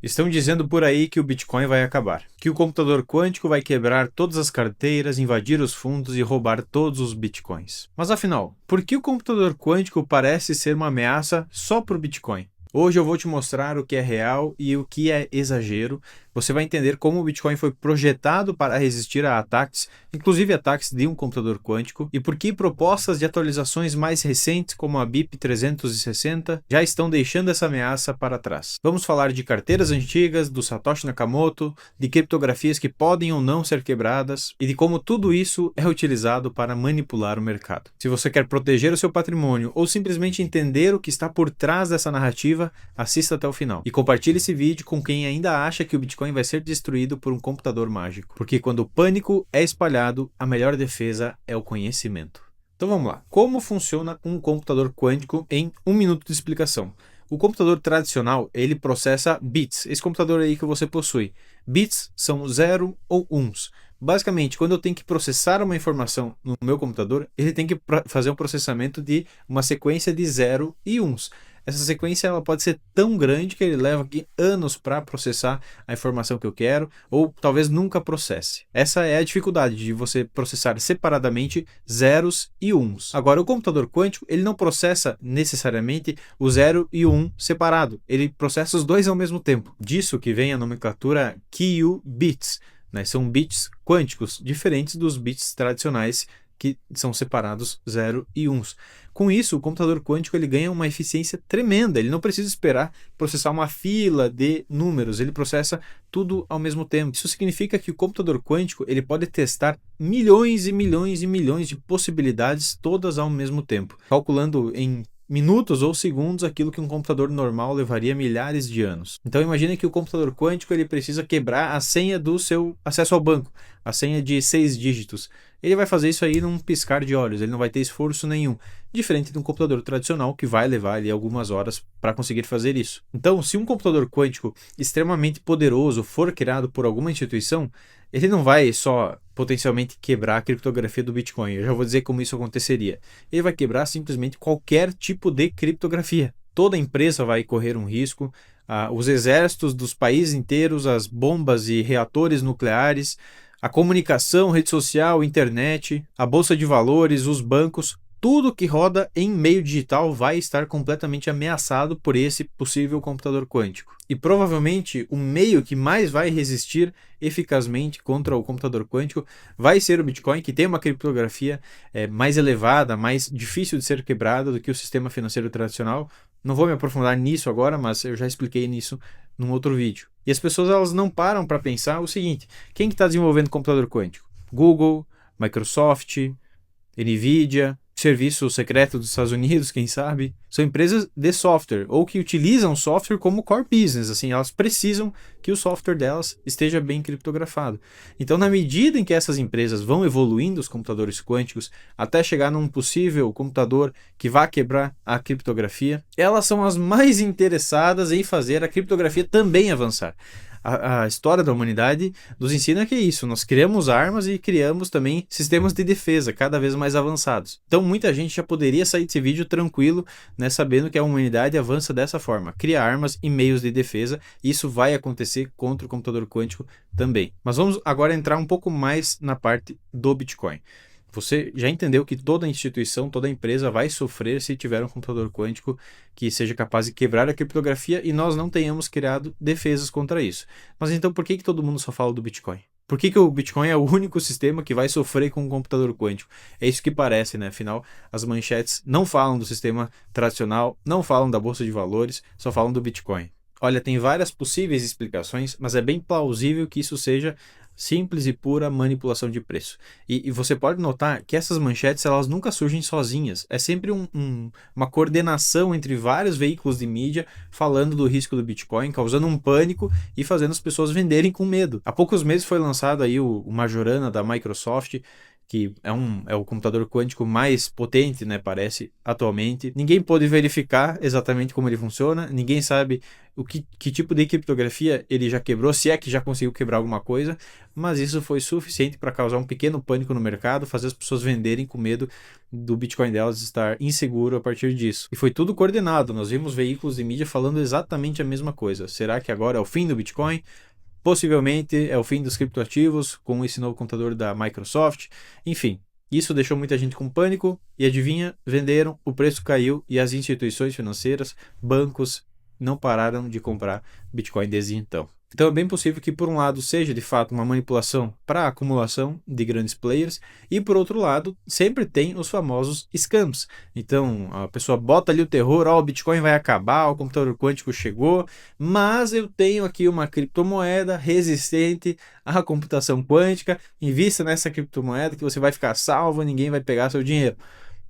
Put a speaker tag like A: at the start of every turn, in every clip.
A: Estão dizendo por aí que o Bitcoin vai acabar, que o computador quântico vai quebrar todas as carteiras, invadir os fundos e roubar todos os Bitcoins. Mas afinal, por que o computador quântico parece ser uma ameaça só para o Bitcoin? Hoje eu vou te mostrar o que é real e o que é exagero. Você vai entender como o Bitcoin foi projetado para resistir a ataques, inclusive ataques de um computador quântico, e por que propostas de atualizações mais recentes, como a BIP 360, já estão deixando essa ameaça para trás. Vamos falar de carteiras antigas, do Satoshi Nakamoto, de criptografias que podem ou não ser quebradas, e de como tudo isso é utilizado para manipular o mercado. Se você quer proteger o seu patrimônio ou simplesmente entender o que está por trás dessa narrativa, assista até o final. E compartilhe esse vídeo com quem ainda acha que o Bitcoin vai ser destruído por um computador mágico. Porque quando o pânico é espalhado, a melhor defesa é o conhecimento. Então vamos lá. Como funciona um computador quântico em 1 minuto de explicação? O computador tradicional, ele processa bits. Esse computador aí que você possui. Bits são 0 ou 1s. Basicamente, quando eu tenho que processar uma informação no meu computador, ele tem que fazer um processamento de uma sequência de 0 e 1s. Essa sequência ela pode ser tão grande que ele leva aqui anos para processar a informação que eu quero, ou talvez nunca processe. Essa é a dificuldade de você processar separadamente zeros e uns. Agora, o computador quântico ele não processa necessariamente o 0 e o 1 separado, ele processa os dois ao mesmo tempo. Disso que vem a nomenclatura qubits, né? São bits quânticos, diferentes dos bits tradicionais que são separados 0 e 1s. Com isso, o computador quântico ele ganha uma eficiência tremenda, ele não precisa esperar processar uma fila de números, ele processa tudo ao mesmo tempo. Isso significa que o computador quântico ele pode testar milhões e milhões e milhões de possibilidades todas ao mesmo tempo, calculando em minutos ou segundos aquilo que um computador normal levaria milhares de anos. Então imagine que o computador quântico ele precisa quebrar a senha do seu acesso ao banco, a senha de 6 dígitos. Ele vai fazer isso aí num piscar de olhos, ele não vai ter esforço nenhum, diferente de um computador tradicional que vai levar ali algumas horas para conseguir fazer isso. Então, se um computador quântico extremamente poderoso for criado por alguma instituição, ele não vai só potencialmente quebrar a criptografia do Bitcoin. Eu já vou dizer como isso aconteceria. Ele vai quebrar simplesmente qualquer tipo de criptografia. Toda empresa vai correr um risco, os exércitos dos países inteiros, as bombas e reatores nucleares, a comunicação, rede social, internet, a bolsa de valores, os bancos, tudo que roda em meio digital vai estar completamente ameaçado por esse possível computador quântico. E provavelmente o meio que mais vai resistir eficazmente contra o computador quântico vai ser o Bitcoin, que tem uma criptografia mais elevada, mais difícil de ser quebrada do que o sistema financeiro tradicional. Não vou me aprofundar nisso agora, mas eu já expliquei nisso num outro vídeo. E as pessoas elas não param para pensar o seguinte: quem que está desenvolvendo computador quântico? Google, Microsoft, Nvidia, serviço secreto dos Estados Unidos, quem sabe? São empresas de software ou que utilizam software como core business, assim, elas precisam que o software delas esteja bem criptografado. Então, na medida em que essas empresas vão evoluindo os computadores quânticos até chegar num possível computador que vá quebrar a criptografia, elas são as mais interessadas em fazer a criptografia também avançar. A história da humanidade nos ensina que é isso, nós criamos armas e criamos também sistemas de defesa cada vez mais avançados. Então muita gente já poderia sair desse vídeo tranquilo, né, sabendo que a humanidade avança dessa forma, cria armas e meios de defesa, e isso vai acontecer contra o computador quântico também. Mas vamos agora entrar um pouco mais na parte do Bitcoin. Você já entendeu que toda instituição, toda empresa vai sofrer se tiver um computador quântico que seja capaz de quebrar a criptografia e nós não tenhamos criado defesas contra isso. Mas então por que todo mundo só fala do Bitcoin? Por que o Bitcoin é o único sistema que vai sofrer com um computador quântico? É isso que parece, né? Afinal, as manchetes não falam do sistema tradicional, não falam da bolsa de valores, só falam do Bitcoin. Olha, tem várias possíveis explicações, mas é bem plausível que isso seja simples e pura manipulação de preço. E você pode notar que essas manchetes elas nunca surgem sozinhas. É sempre uma coordenação entre vários veículos de mídia falando do risco do Bitcoin, causando um pânico e fazendo as pessoas venderem com medo. Há poucos meses foi lançado aí o Majorana da Microsoft, que é o computador quântico mais potente, né, parece, atualmente. Ninguém pôde verificar exatamente como ele funciona, ninguém sabe que tipo de criptografia ele já quebrou, se é que já conseguiu quebrar alguma coisa, mas isso foi suficiente para causar um pequeno pânico no mercado, fazer as pessoas venderem com medo do Bitcoin delas estar inseguro a partir disso. E foi tudo coordenado, nós vimos veículos de mídia falando exatamente a mesma coisa. Será que agora é o fim do Bitcoin? Possivelmente é o fim dos criptoativos com esse novo computador da Microsoft. Enfim, isso deixou muita gente com pânico e adivinha, venderam, o preço caiu e as instituições financeiras, bancos, não pararam de comprar Bitcoin desde então. Então é bem possível que por um lado seja de fato uma manipulação para acumulação de grandes players e por outro lado sempre tem os famosos scams. Então a pessoa bota ali o terror, ó, o Bitcoin vai acabar, o computador quântico chegou, mas eu tenho aqui uma criptomoeda resistente à computação quântica, invista nessa criptomoeda que você vai ficar salvo, ninguém vai pegar seu dinheiro.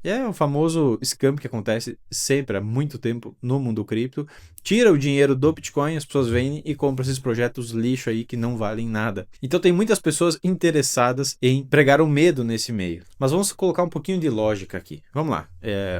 A: É o famoso scam que acontece sempre há muito tempo no mundo cripto. Tira o dinheiro do Bitcoin, as pessoas vendem e compram esses projetos lixo aí que não valem nada. Então tem muitas pessoas interessadas em pregar o medo nesse meio. Mas vamos colocar um pouquinho de lógica aqui. Vamos lá.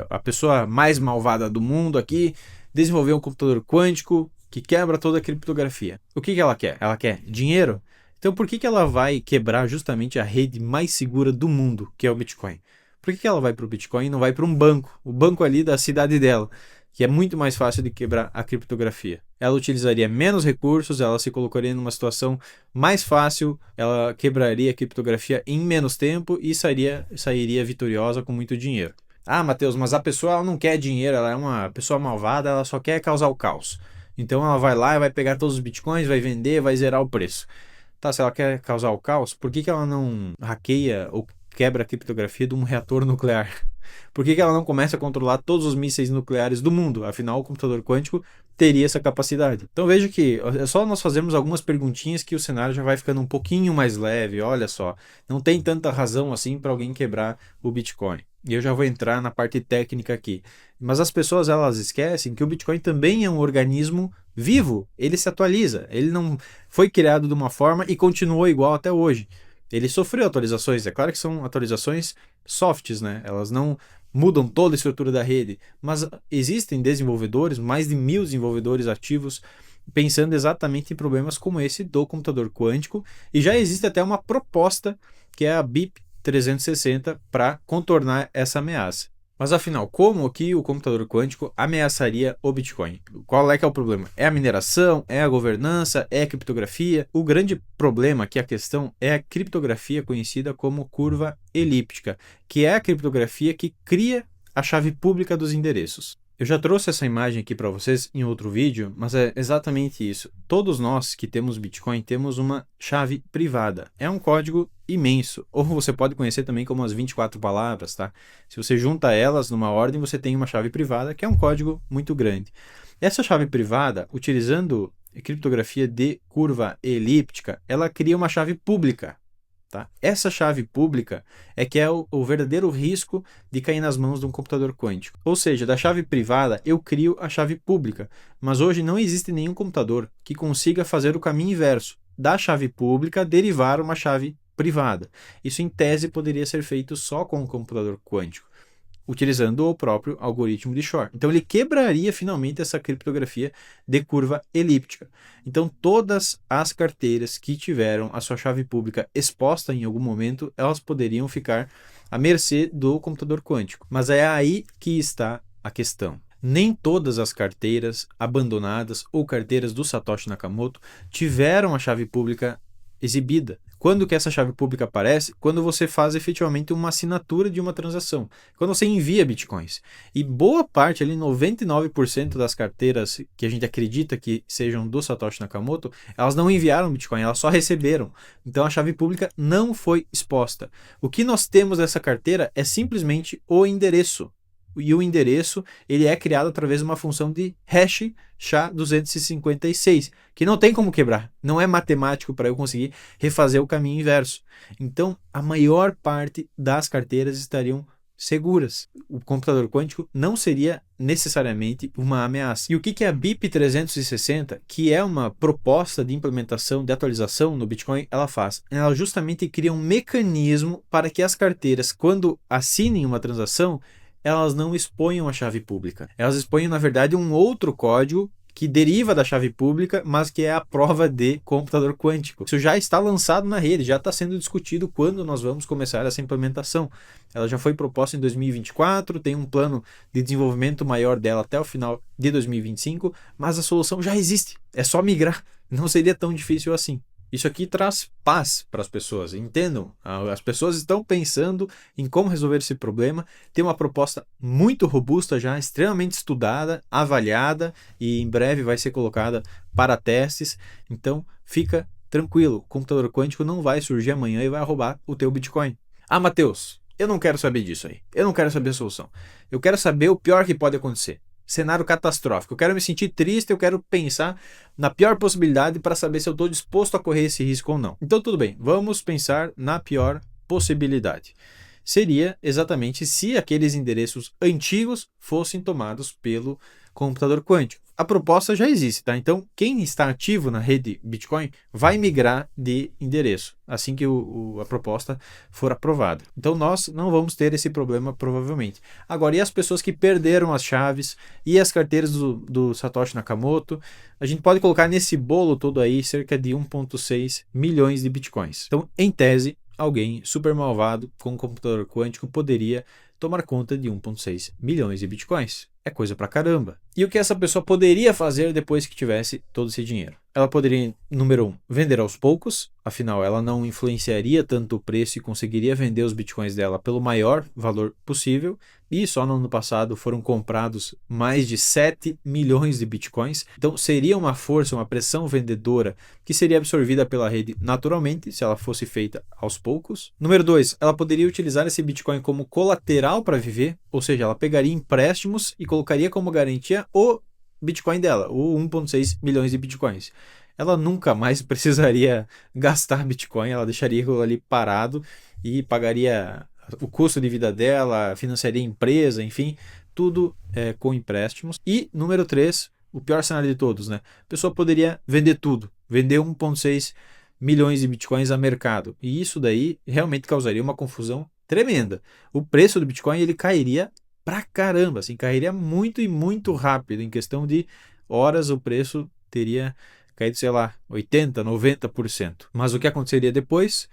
A: A pessoa mais malvada do mundo aqui desenvolveu um computador quântico que quebra toda a criptografia. O que ela quer? Ela quer dinheiro? Então por que ela vai quebrar justamente a rede mais segura do mundo, que é o Bitcoin? Por que ela vai para o Bitcoin e não vai para um banco? O banco ali da cidade dela, que é muito mais fácil de quebrar a criptografia. Ela utilizaria menos recursos, ela se colocaria numa situação mais fácil, ela quebraria a criptografia em menos tempo e sairia vitoriosa com muito dinheiro. Ah, Matheus, mas a pessoa ela não quer dinheiro, ela é uma pessoa malvada, ela só quer causar o caos. Então ela vai lá e vai pegar todos os bitcoins, vai vender, vai zerar o preço. Tá, se ela quer causar o caos, por que ela não hackeia ou quebra a criptografia de um reator nuclear? Por que ela não começa a controlar todos os mísseis nucleares do mundo? Afinal, o computador quântico teria essa capacidade. Então veja que é só nós fazermos algumas perguntinhas que o cenário já vai ficando um pouquinho mais leve. Olha só, não tem tanta razão assim para alguém quebrar o Bitcoin. E eu já vou entrar na parte técnica aqui. Mas as pessoas elas esquecem que o Bitcoin também é um organismo vivo. Ele se atualiza. Ele não foi criado de uma forma e continuou igual até hoje. Ele sofreu atualizações, é claro que são atualizações softs, né? Elas não mudam toda a estrutura da rede, mas existem desenvolvedores, mais de 1000 desenvolvedores ativos, pensando exatamente em problemas como esse do computador quântico, e já existe até uma proposta, que é a BIP 360, para contornar essa ameaça. Mas afinal, como que o computador quântico ameaçaria o Bitcoin? Qual é que é o problema? É a mineração? É a governança? É a criptografia? O grande problema aqui, a questão, é a criptografia conhecida como curva elíptica, que é a criptografia que cria a chave pública dos endereços. Eu já trouxe essa imagem aqui para vocês em outro vídeo, mas é exatamente isso. Todos nós que temos Bitcoin temos uma chave privada. É um código imenso, ou você pode conhecer também como as 24 palavras, tá? Se você junta elas numa ordem, você tem uma chave privada, que é um código muito grande. Essa chave privada, utilizando criptografia de curva elíptica, ela cria uma chave pública. Tá? Essa chave pública é que é o verdadeiro risco de cair nas mãos de um computador quântico. Ou seja, da chave privada eu crio a chave pública, mas hoje não existe nenhum computador que consiga fazer o caminho inverso, da chave pública derivar uma chave privada. Isso em tese poderia ser feito só com um computador quântico, utilizando o próprio algoritmo de Shor. Então ele quebraria finalmente essa criptografia de curva elíptica. Então todas as carteiras que tiveram a sua chave pública exposta em algum momento, elas poderiam ficar à mercê do computador quântico. Mas é aí que está a questão. Nem todas as carteiras abandonadas ou carteiras do Satoshi Nakamoto tiveram a chave pública exibida. Quando que essa chave pública aparece? Quando você faz efetivamente uma assinatura de uma transação. Quando você envia bitcoins. E boa parte, ali 99% das carteiras que a gente acredita que sejam do Satoshi Nakamoto, elas não enviaram bitcoin, elas só receberam. Então a chave pública não foi exposta. O que nós temos dessa carteira é simplesmente o endereço. E o endereço ele é criado através de uma função de hash SHA-256, que não tem como quebrar, não é matemático para eu conseguir refazer o caminho inverso. Então, a maior parte das carteiras estariam seguras. O computador quântico não seria necessariamente uma ameaça. E o que é a BIP 360, que é uma proposta de implementação, de atualização no Bitcoin, ela faz? Ela justamente cria um mecanismo para que as carteiras, quando assinem uma transação, elas não exponham a chave pública. Elas expõem, na verdade, um outro código que deriva da chave pública, mas que é a prova de computador quântico. Isso já está lançado na rede, já está sendo discutido quando nós vamos começar essa implementação. Ela já foi proposta em 2024, tem um plano de desenvolvimento maior dela até o final de 2025, mas a solução já existe, é só migrar, não seria tão difícil assim. Isso aqui traz paz para as pessoas, entendam? As pessoas estão pensando em como resolver esse problema. Tem uma proposta muito robusta já, extremamente estudada, avaliada e em breve vai ser colocada para testes. Então, fica tranquilo, o computador quântico não vai surgir amanhã e vai roubar o teu Bitcoin. Ah, Matheus, eu não quero saber disso aí. Eu não quero saber a solução. Eu quero saber o pior que pode acontecer. Cenário catastrófico. Eu quero me sentir triste, eu quero pensar na pior possibilidade para saber se eu estou disposto a correr esse risco ou não. Então, tudo bem, vamos pensar na pior possibilidade. Seria exatamente se aqueles endereços antigos fossem tomados pelo computador quântico. A proposta já existe, tá? Então, quem está ativo na rede Bitcoin vai migrar de endereço assim que a proposta for aprovada. Então, nós não vamos ter esse problema provavelmente. Agora, e as pessoas que perderam as chaves e as carteiras do Satoshi Nakamoto? A gente pode colocar nesse bolo todo aí cerca de 1,6 milhões de Bitcoins. Então, em tese, alguém super malvado com um computador quântico poderia tomar conta de 1,6 milhões de Bitcoins. É coisa pra caramba. E o que essa pessoa poderia fazer depois que tivesse todo esse dinheiro? Ela poderia, número 1, vender aos poucos, afinal ela não influenciaria tanto o preço e conseguiria vender os bitcoins dela pelo maior valor possível, e só no ano passado foram comprados mais de 7 milhões de bitcoins, então seria uma força, uma pressão vendedora que seria absorvida pela rede naturalmente, se ela fosse feita aos poucos. Número 2, ela poderia utilizar esse bitcoin como colateral para viver, ou seja, ela pegaria empréstimos e colocaria como garantia o Bitcoin dela, o 1,6 milhões de Bitcoins. Ela nunca mais precisaria gastar Bitcoin, ela deixaria aquilo ali parado e pagaria o custo de vida dela, financiaria a empresa, enfim, tudo com empréstimos. E número 3, o pior cenário de todos, né? A pessoa poderia vender tudo, vender 1,6 milhões de Bitcoins a mercado. E isso daí realmente causaria uma confusão tremenda. O preço do Bitcoin ele cairia pra caramba, assim, cairia muito e muito rápido. Em questão de horas, o preço teria caído, sei lá, 80%, 90%. Mas o que aconteceria depois?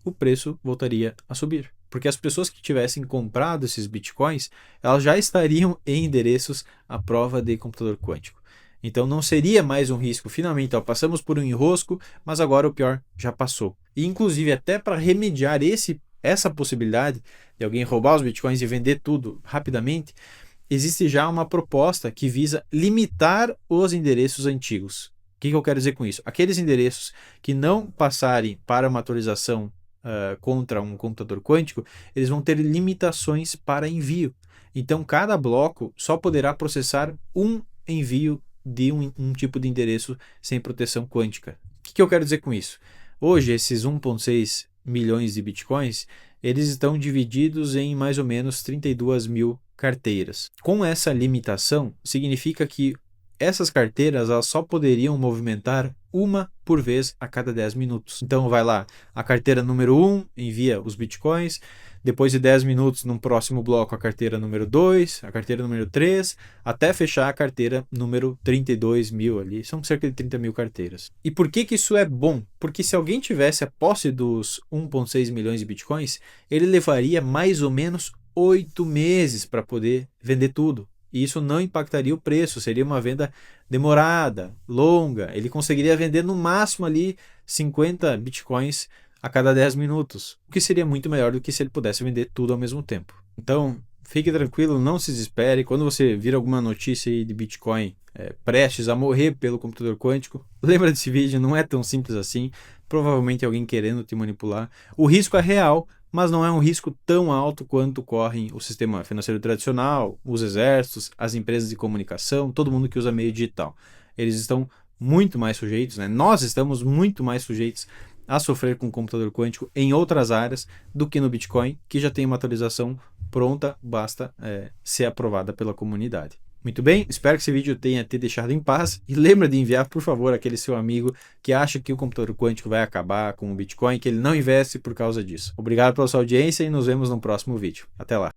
A: O preço voltaria a subir. Porque as pessoas que tivessem comprado esses bitcoins, elas já estariam em endereços à prova de computador quântico. Então não seria mais um risco. Finalmente, ó, passamos por um enrosco, mas agora o pior já passou. E inclusive até para remediar essa possibilidade de alguém roubar os bitcoins e vender tudo rapidamente, existe já uma proposta que visa limitar os endereços antigos. O que eu quero dizer com isso? Aqueles endereços que não passarem para uma atualização contra um computador quântico, eles vão ter limitações para envio. Então, cada bloco só poderá processar um envio de um tipo de endereço sem proteção quântica. O que eu quero dizer com isso? Hoje, esses 1,6 milhões de bitcoins, eles estão divididos em mais ou menos 32 mil carteiras. Com essa limitação, significa que essas carteiras elas só poderiam movimentar uma por vez a cada 10 minutos. Então vai lá, a carteira número 1 envia os bitcoins, depois de 10 minutos no próximo bloco a carteira número 2, a carteira número 3, até fechar a carteira número 32 mil ali, são cerca de 30 mil carteiras. E por que isso é bom? Porque se alguém tivesse a posse dos 1,6 milhões de bitcoins, ele levaria mais ou menos 8 meses para poder vender tudo. E isso não impactaria o preço, seria uma venda demorada, longa. Ele conseguiria vender no máximo ali 50 bitcoins a cada 10 minutos, o que seria muito melhor do que se ele pudesse vender tudo ao mesmo tempo. Então, fique tranquilo, não se desespere. Quando você vir alguma notícia aí de Bitcoin prestes a morrer pelo computador quântico, lembra desse vídeo, não é tão simples assim. Provavelmente alguém querendo te manipular. O risco é real, mas não é um risco tão alto quanto correm o sistema financeiro tradicional, os exércitos, as empresas de comunicação, todo mundo que usa meio digital. Eles estão muito mais sujeitos, né? Nós estamos muito mais sujeitos a sofrer com o computador quântico em outras áreas do que no Bitcoin, que já tem uma atualização pronta, basta ser aprovada pela comunidade. Muito bem, espero que esse vídeo tenha te deixado em paz e lembra de enviar, por favor, aquele seu amigo que acha que o computador quântico vai acabar com o Bitcoin, que ele não investe por causa disso. Obrigado pela sua audiência e nos vemos no próximo vídeo. Até lá!